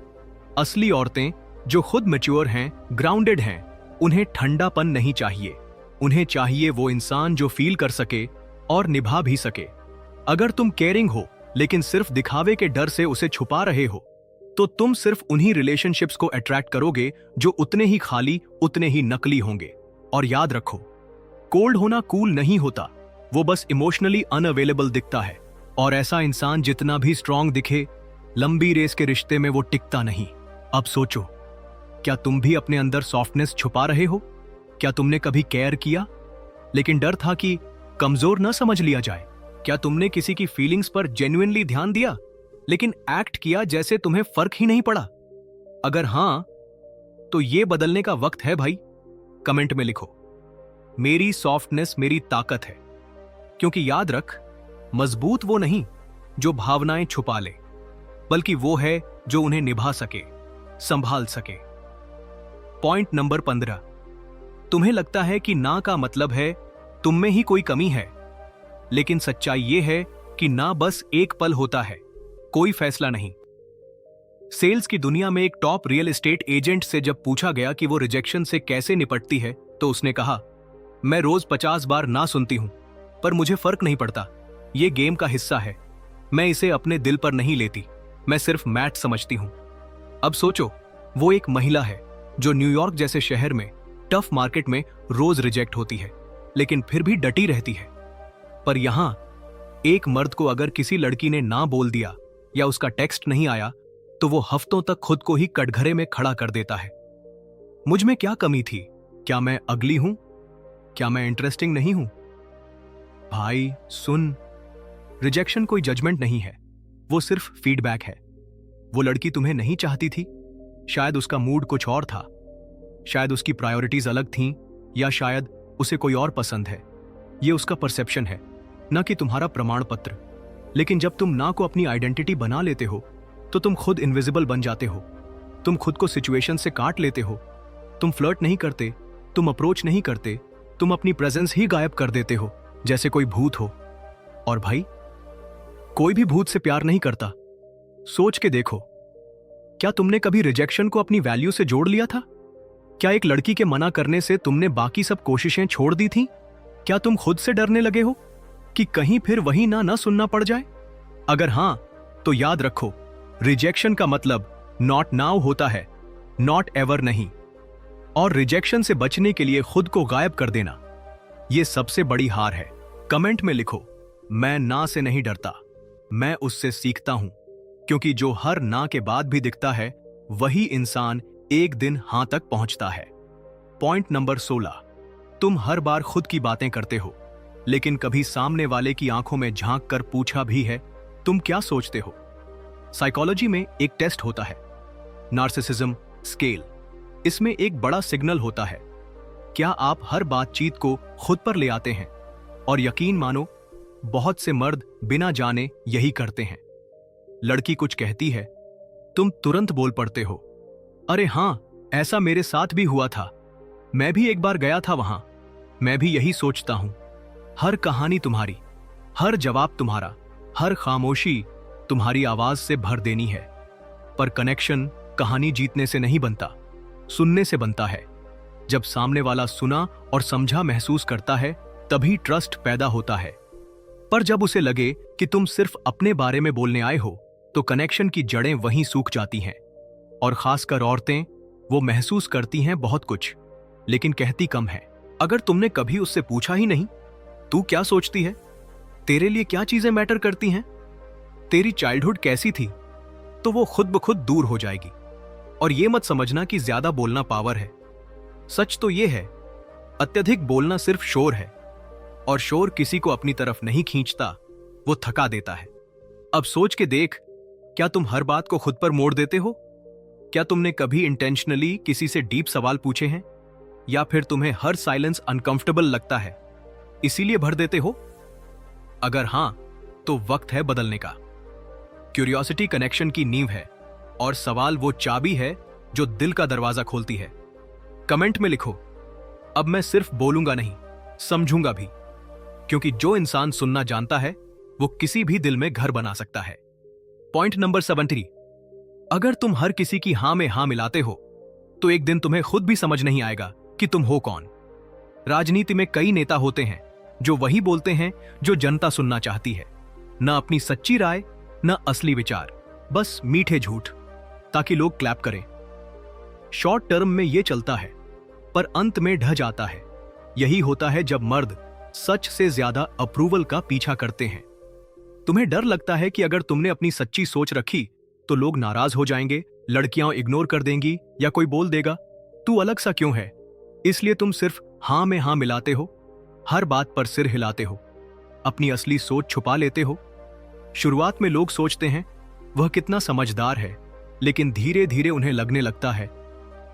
असली औरतें जो खुद मैच्योर हैं, ग्राउंडेड हैं, उन्हें ठंडापन नहीं चाहिए। उन्हें चाहिए वो इंसान जो फील कर सके और निभा भी सके। अगर तुम केयरिंग हो लेकिन सिर्फ दिखावे के डर से उसे छुपा रहे हो, तो तुम सिर्फ उन्हीं रिलेशनशिप्स को अट्रैक्ट करोगे जो उतने ही खाली, उतने ही नकली होंगे। और याद रखो, कोल्ड होना कूल नहीं होता, वो बस इमोशनली अनअवेलेबल दिखता है। और ऐसा इंसान जितना भी स्ट्रांग दिखे, लंबी रेस के रिश्ते में वो टिकता नहीं। अब सोचो, क्या तुम भी अपने अंदर सॉफ्टनेस छुपा रहे हो? क्या तुमने कभी केयर किया लेकिन डर था कि कमजोर न समझ लिया जाए? क्या तुमने किसी की फीलिंग्स पर जेन्युइनली ध्यान दिया लेकिन एक्ट किया जैसे तुम्हें फर्क ही नहीं पड़ा? अगर हां, तो ये बदलने का वक्त है भाई। कमेंट में लिखो, मेरी सॉफ्टनेस मेरी ताकत है। क्योंकि याद रख, मजबूत वो नहीं जो भावनाएं छुपा ले, बल्कि वो है जो उन्हें निभा सके, संभाल सके। पॉइंट नंबर 15, तुम्हें लगता है कि ना का मतलब है तुम में ही कोई कमी है, लेकिन सच्चाई यह है कि ना बस एक पल होता है, कोई फैसला नहीं। सेल्स की दुनिया में एक टॉप रियल एस्टेट एजेंट से जब पूछा गया कि वो रिजेक्शन से कैसे निपटती है, तो उसने कहा, मैं रोज 50 बार ना सुनती हूं, पर मुझे फर्क नहीं पड़ता। ये गेम का हिस्सा है, मैं इसे अपने दिल पर नहीं लेती, मैं सिर्फ मैथ समझती हूं। अब सोचो, वो एक महिला है जो न्यूयॉर्क जैसे शहर में टफ मार्केट में रोज रिजेक्ट होती है, लेकिन फिर भी डटी रहती है। पर यहां एक मर्द को अगर किसी लड़की ने ना बोल दिया या उसका टेक्स्ट नहीं आया, तो वो हफ्तों तक खुद को ही कटघरे में खड़ा कर देता है। मुझ में क्या कमी थी? क्या मैं अगली हूं? क्या मैं इंटरेस्टिंग नहीं हूं? भाई सुन, रिजेक्शन कोई जजमेंट नहीं है, वो सिर्फ फीडबैक है। वो लड़की तुम्हें नहीं चाहती थी, शायद उसका मूड कुछ और था, शायद उसकी प्रायोरिटीज अलग थीं, या शायद उसे कोई और पसंद है। ये उसका परसेप्शन है, ना कि तुम्हारा प्रमाण पत्र। लेकिन जब तुम ना को अपनी आइडेंटिटी बना लेते हो, तो तुम खुद इनविजिबल बन जाते हो। तुम खुद को सिचुएशन से काट लेते हो। तुम फ्लर्ट नहीं करते, तुम अप्रोच नहीं करते, तुम अपनी प्रेजेंस ही गायब कर देते हो, जैसे कोई भूत हो। और भाई, कोई भी भूत से प्यार नहीं करता। सोच के देखो, क्या तुमने कभी रिजेक्शन को अपनी वैल्यू से जोड़ लिया था? क्या एक लड़की के मना करने से तुमने बाकी सब कोशिशें छोड़ दी थीं? क्या तुम खुद से डरने लगे हो कि कहीं फिर वही ना सुनना पड़ जाए? अगर हां, तो याद रखो, रिजेक्शन का मतलब नॉट नाउ होता है, नॉट एवर नहीं। और रिजेक्शन से बचने के लिए खुद को गायब कर देना, यह सबसे बड़ी हार है। कमेंट में लिखो, मैं ना से नहीं डरता, मैं उससे सीखता हूं। क्योंकि जो हर ना के बाद भी दिखता है, वही इंसान एक दिन हां तक पहुंचता है। पॉइंट नंबर 16, तुम हर बार खुद की बातें करते हो, लेकिन कभी सामने वाले की आंखों में झांक कर पूछा भी है, तुम क्या सोचते हो? साइकोलॉजी में एक टेस्ट होता है, नार्सिसिज्म स्केल। इसमें एक बड़ा सिग्नल होता है, क्या आप हर बातचीत को खुद पर ले आते हैं? और यकीन मानो, बहुत से मर्द बिना जाने यही करते हैं। लड़की कुछ कहती है, तुम तुरंत बोल पड़ते हो, अरे हां, ऐसा मेरे साथ भी हुआ था, मैं भी एक बार गया था वहां, मैं भी यही सोचता हूं। हर कहानी तुम्हारी, हर जवाब तुम्हारा, हर खामोशी तुम्हारी आवाज से भर देनी है। पर कनेक्शन कहानी जीतने से नहीं बनता, सुनने से बनता है। जब सामने वाला सुना और समझा महसूस करता है, तभी ट्रस्ट पैदा होता है। पर जब उसे लगे कि तुम सिर्फ अपने बारे में बोलने आए हो, तो कनेक्शन की जड़ें वहीं सूख जाती हैं। और खासकर औरतें, वो महसूस करती हैं बहुत कुछ, लेकिन कहती कम है। अगर तुमने कभी उससे पूछा ही नहीं, तू क्या सोचती है, तेरे लिए क्या चीजें मैटर करती हैं, तेरी चाइल्डहुड कैसी थी, तो वो खुद ब खुद दूर हो जाएगी। और ये मत समझना कि ज्यादा बोलना पावर है। सच तो ये है, अत्यधिक बोलना सिर्फ शोर है, और शोर किसी को अपनी तरफ नहीं खींचता, वो थका देता है। अब सोच के देख, क्या तुम हर बात को खुद पर मोड़ देते हो? क्या तुमने कभी इंटेंशनली किसी से डीप सवाल पूछे हैं? या फिर तुम्हें हर साइलेंस अनकंफर्टेबल लगता है, इसीलिए भर देते हो? अगर हां, तो वक्त है बदलने का। क्यूरियोसिटी कनेक्शन की नींव है, और सवाल वो चाबी है जो दिल का दरवाजा खोलती है। कमेंट में लिखो, अब मैं सिर्फ बोलूंगा नहीं, समझूंगा भी। क्योंकि जो इंसान सुनना जानता है, वो किसी भी दिल में घर बना सकता है। पॉइंट नंबर 17, अगर तुम हर किसी की हां में हां मिलाते हो, तो एक दिन तुम्हें खुद भी समझ नहीं आएगा कि तुम हो कौन। राजनीति में कई नेता होते हैं जो वही बोलते हैं जो जनता सुनना चाहती है, न अपनी सच्ची राय, न असली विचार, बस मीठे झूठ। ताकि लोग क्लैप करें। शॉर्ट टर्म में यह चलता है, पर अंत में ढह जाता है। यही होता है जब मर्द सच से ज्यादा अप्रूवल का पीछा करते हैं। तुम्हें डर लगता है कि अगर तुमने अपनी सच्ची सोच रखी तो लोग नाराज हो जाएंगे, लड़कियां इग्नोर कर देंगी या कोई बोल देगा तू अलग सा क्यों है। इसलिए तुम सिर्फ हां में हां मिलाते हो, हर बात पर सिर हिलाते हो, अपनी असली सोच छुपा लेते हो। शुरुआत में लोग सोचते हैं वह कितना समझदार है, लेकिन धीरे धीरे उन्हें लगने लगता है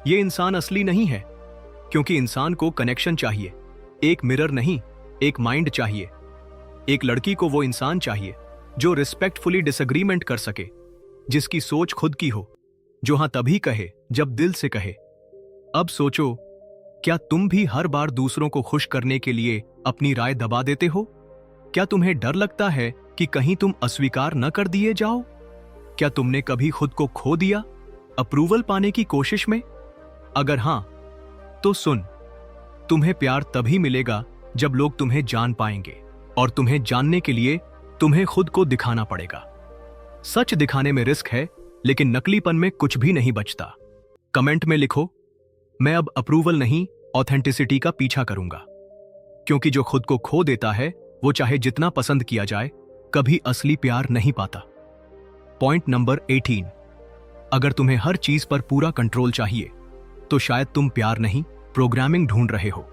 यह इंसान असली नहीं है, क्योंकि इंसान को कनेक्शन चाहिए, एक मिरर नहीं, एक माइंड चाहिए। एक लड़की को वो इंसान चाहिए जो रिस्पेक्टफुली डिसएग्रीमेंट कर सके, जिसकी सोच खुद की हो, जो हां तभी कहे जब दिल से कहे। अब सोचो, क्या तुम भी हर बार दूसरों को खुश करने के लिए अपनी राय दबा देते हो? क्या तुम्हें डर लगता है कि कहीं तुम अस्वीकार न कर दिए जाओ? क्या तुमने कभी खुद को खो दिया अप्रूवल पाने की कोशिश में? अगर हां, तो सुन, तुम्हें प्यार तभी मिलेगा जब लोग तुम्हें जान पाएंगे, और तुम्हें जानने के लिए तुम्हें खुद को दिखाना पड़ेगा। सच दिखाने में रिस्क है, लेकिन नकलीपन में कुछ भी नहीं बचता। कमेंट में लिखो, मैं अब अप्रूवल नहीं, ऑथेंटिसिटी का पीछा करूंगा, क्योंकि जो खुद को खो देता है वो चाहे जितना पसंद किया जाए कभी असली प्यार नहीं पाता। पॉइंट नंबर 18, अगर तुम्हें हर चीज पर पूरा कंट्रोल चाहिए तो शायद तुम प्यार नहीं, प्रोग्रामिंग ढूंढ रहे हो।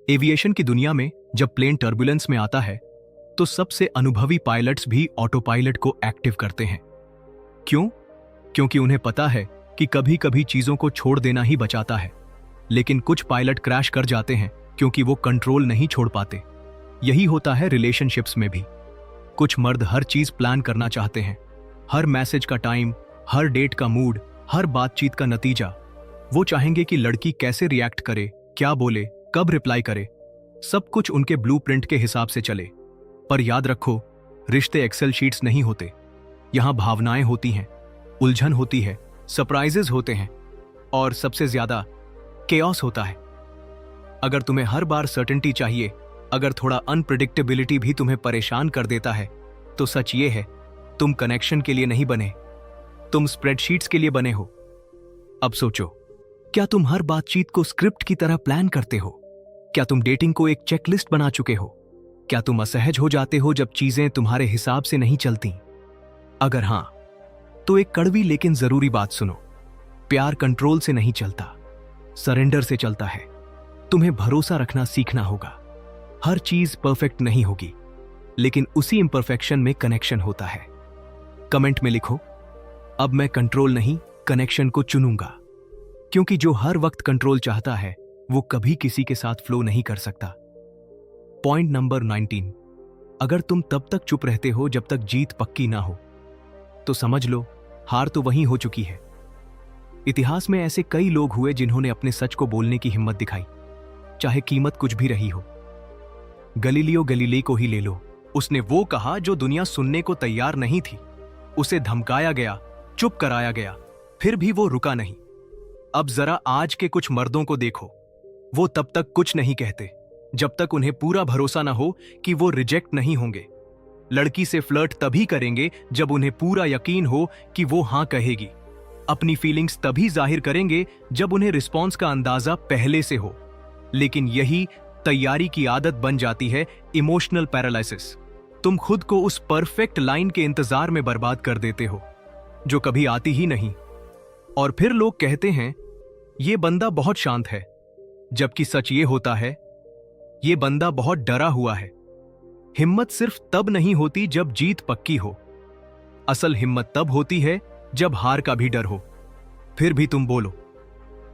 एविएशन की दुनिया में जब प्लेन टर्बुलेंस में आता है तो सबसे अनुभवी पायलट्स भी ऑटो पायलट को एक्टिव करते हैं। क्यों? क्योंकि उन्हें पता है कि कभी कभी चीजों को छोड़ देना ही बचाता है। लेकिन कुछ पायलट क्रैश कर जाते हैं क्योंकि वो कंट्रोल नहीं छोड़ पाते। यही होता है रिलेशनशिप्स में भी। कुछ मर्द हर चीज प्लान करना चाहते हैं, हर मैसेज का टाइम, हर डेट का मूड, हर बातचीत का नतीजा। वो चाहेंगे कि लड़की कैसे रिएक्ट करे, क्या बोले, कब रिप्लाई करे, सब कुछ उनके ब्लूप्रिंट के हिसाब से चले। पर याद रखो, रिश्ते एक्सेल शीट्स नहीं होते। यहां भावनाएं होती हैं, उलझन होती है, सरप्राइजेस होते हैं, और सबसे ज्यादा केओस होता है। अगर तुम्हें हर बार सर्टेनिटी चाहिए, अगर थोड़ा अनप्रिडिक्टेबिलिटी भी तुम्हें परेशान कर देता है, तो सच ये है, तुम कनेक्शन के लिए नहीं बने, तुम स्प्रेडशीट्स के लिए बने हो। अब सोचो, क्या तुम हर बातचीत को स्क्रिप्ट की तरह प्लान करते हो? क्या तुम डेटिंग को एक चेकलिस्ट बना चुके हो? क्या तुम असहज हो जाते हो जब चीजें तुम्हारे हिसाब से नहीं चलती? अगर हां, तो एक कड़वी लेकिन जरूरी बात सुनो। प्यार कंट्रोल से नहीं चलता, सरेंडर से चलता है। तुम्हें भरोसा रखना सीखना होगा। हर चीज परफेक्ट नहीं होगी, लेकिन उसी इम्परफेक्शन में कनेक्शन होता है। कमेंट में लिखो, अब मैं कंट्रोल नहीं, कनेक्शन को चुनूंगा, क्योंकि जो हर वक्त कंट्रोल चाहता है वो कभी किसी के साथ फ्लो नहीं कर सकता। पॉइंट नंबर 19, अगर तुम तब तक चुप रहते हो जब तक जीत पक्की ना हो, तो समझ लो हार तो वहीं हो चुकी है। इतिहास में ऐसे कई लोग हुए जिन्होंने अपने सच को बोलने की हिम्मत दिखाई, चाहे कीमत कुछ भी रही हो। गलीलियो गलीली को ही ले लो, उसने वो कहा जो दुनिया सुनने को तैयार नहीं थी। उसे धमकाया गया, चुप कराया गया, फिर भी वो रुका नहीं। अब जरा आज के कुछ मर्दों को देखो, वो तब तक कुछ नहीं कहते जब तक उन्हें पूरा भरोसा ना हो कि वो रिजेक्ट नहीं होंगे। लड़की से फ्लर्ट तभी करेंगे जब उन्हें पूरा यकीन हो कि वो हां कहेगी। अपनी फीलिंग्स तभी जाहिर करेंगे जब उन्हें रिस्पॉन्स का अंदाजा पहले से हो। लेकिन यही तैयारी की आदत बन जाती है, इमोशनल पैरालिसिस। तुम खुद को उस परफेक्ट लाइन के इंतजार में बर्बाद कर देते हो जो कभी आती ही नहीं। और फिर लोग कहते हैं ये बंदा बहुत शांत है, जबकि सच ये होता है ये बंदा बहुत डरा हुआ है। हिम्मत सिर्फ तब नहीं होती जब जीत पक्की हो, असल हिम्मत तब होती है जब हार का भी डर हो। फिर भी तुम बोलो,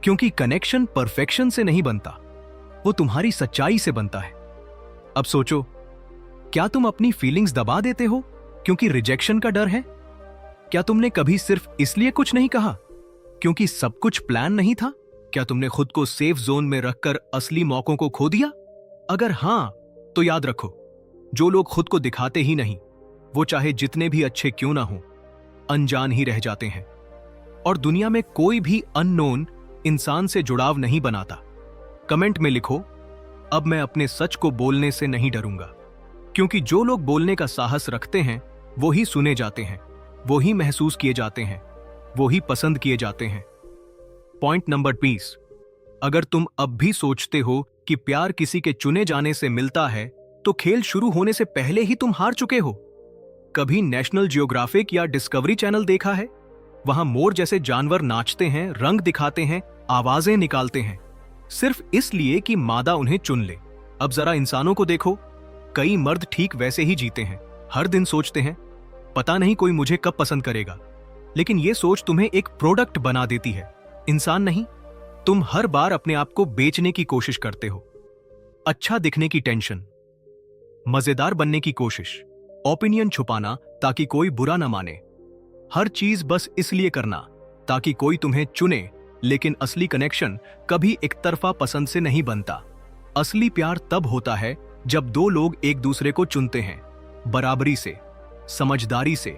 क्योंकि कनेक्शन परफेक्शन से नहीं बनता, वो तुम्हारी सच्चाई से बनता है। अब सोचो, क्या तुम अपनी फीलिंग्स दबा देते हो क्योंकि रिजेक्शन का डर है? क्या तुमने कभी सिर्फ इसलिए कुछ नहीं कहा क्योंकि सब कुछ प्लान नहीं था? क्या तुमने खुद को सेफ जोन में रखकर असली मौकों को खो दिया? अगर हां, तो याद रखो, जो लोग खुद को दिखाते ही नहीं, वो चाहे जितने भी अच्छे क्यों ना हो, अनजान ही रह जाते हैं। और दुनिया में कोई भी अननोन इंसान से जुड़ाव नहीं बनाता। कमेंट में लिखो, अब मैं अपने सच को बोलने से नहीं डरूंगा, क्योंकि जो लोग बोलने का साहस रखते हैं वो ही सुने जाते हैं, वो ही महसूस किए जाते हैं। वो ही पसंद किए जाते हैं। पॉइंट नंबर 20, अगर तुम अब भी सोचते हो कि प्यार किसी के चुने जाने से मिलता है, तो खेल शुरू होने से पहले ही तुम हार चुके हो। कभी नेशनल जियोग्राफिक या डिस्कवरी चैनल देखा है? वहां मोर जैसे जानवर नाचते हैं, रंग दिखाते हैं, आवाजें निकालते हैं, सिर्फ इसलिए कि मादा उन्हें चुन ले। अब जरा इंसानों को देखो, कई मर्द ठीक वैसे ही जीते हैं, हर दिन सोचते हैं पता नहीं कोई मुझे कब पसंद करेगा, लेकिन यह सोच तुम्हें एक प्रोडक्ट बना देती है, इंसान नहीं। तुम हर बार अपने आप को बेचने की कोशिश करते हो। अच्छा दिखने की टेंशन, मजेदार बनने की कोशिश, ओपिनियन छुपाना ताकि कोई बुरा ना माने, हर चीज बस इसलिए करना ताकि कोई तुम्हें चुने। लेकिन असली कनेक्शन कभी एक तरफा पसंद से नहीं बनता। असली प्यार तब होता है जब दो लोग एक दूसरे को चुनते हैं, बराबरी से, समझदारी से,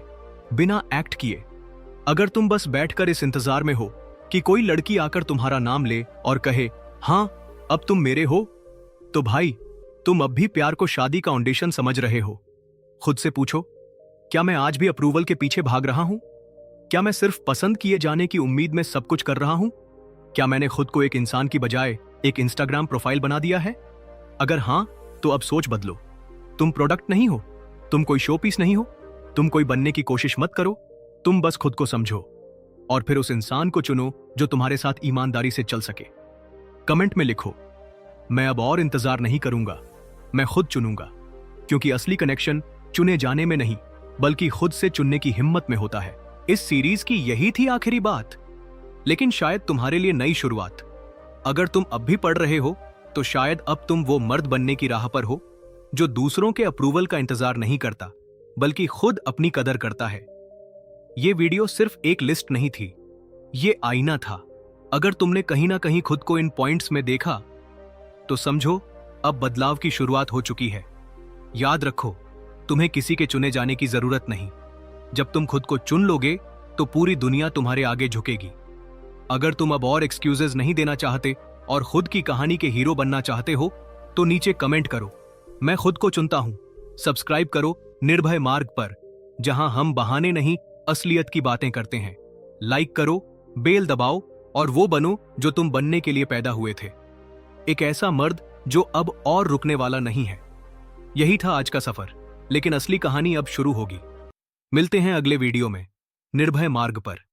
बिना एक्ट किए। अगर तुम बस बैठकर इस इंतजार में हो कि कोई लड़की आकर तुम्हारा नाम ले और कहे हां अब तुम मेरे हो, तो भाई तुम अब भी प्यार को शादी का ऑडिशन समझ रहे हो। खुद से पूछो, क्या मैं आज भी अप्रूवल के पीछे भाग रहा हूं? क्या मैं सिर्फ पसंद किए जाने की उम्मीद में सब कुछ कर रहा हूं? क्या मैंने खुद को एक इंसान की बजाय एक इंस्टाग्राम प्रोफाइल बना दिया है? अगर हां, तो अब सोच बदलो। तुम प्रोडक्ट नहीं हो, तुम कोई शो पीस नहीं हो, तुम कोई बनने की कोशिश मत करो। तुम बस खुद को समझो और फिर उस इंसान को चुनो जो तुम्हारे साथ ईमानदारी से चल सके। कमेंट में लिखो, मैं अब और इंतजार नहीं करूंगा, मैं खुद चुनूंगा, क्योंकि असली कनेक्शन चुने जाने में नहीं बल्कि खुद से चुनने की हिम्मत में होता है। इस सीरीज की यही थी आखिरी बात, लेकिन शायद तुम्हारे लिए नई शुरुआत। अगर तुम अब भी पढ़ रहे हो, तो शायद अब तुम वो मर्द बनने की राह पर हो जो दूसरों के अप्रूवल का इंतजार नहीं करता बल्कि खुद अपनी कदर करता है। ये वीडियो सिर्फ एक लिस्ट नहीं थी, ये आईना था। अगर तुमने कहीं ना कहीं खुद को इन पॉइंट्स में देखा, तो समझो अब बदलाव की शुरुआत हो चुकी है। याद रखो, तुम्हें किसी के चुने जाने की जरूरत नहीं। जब तुम खुद को चुन लोगे, तो पूरी दुनिया तुम्हारे आगे झुकेगी। अगर तुम अब और एक्सक्यूजेस नहीं देना चाहते और खुद की कहानी के हीरो बनना चाहते हो, तो नीचे कमेंट करो, मैं खुद को चुनता हूं। सब्सक्राइब करो निर्भय मार्ग पर, जहां हम बहाने नहीं असलियत की बातें करते हैं। लाइक करो, बेल दबाओ और वो बनो जो तुम बनने के लिए पैदा हुए थे। एक ऐसा मर्द जो अब और रुकने वाला नहीं है। यही था आज का सफर, लेकिन असली कहानी अब शुरू होगी। मिलते हैं अगले वीडियो में निर्भय मार्ग पर।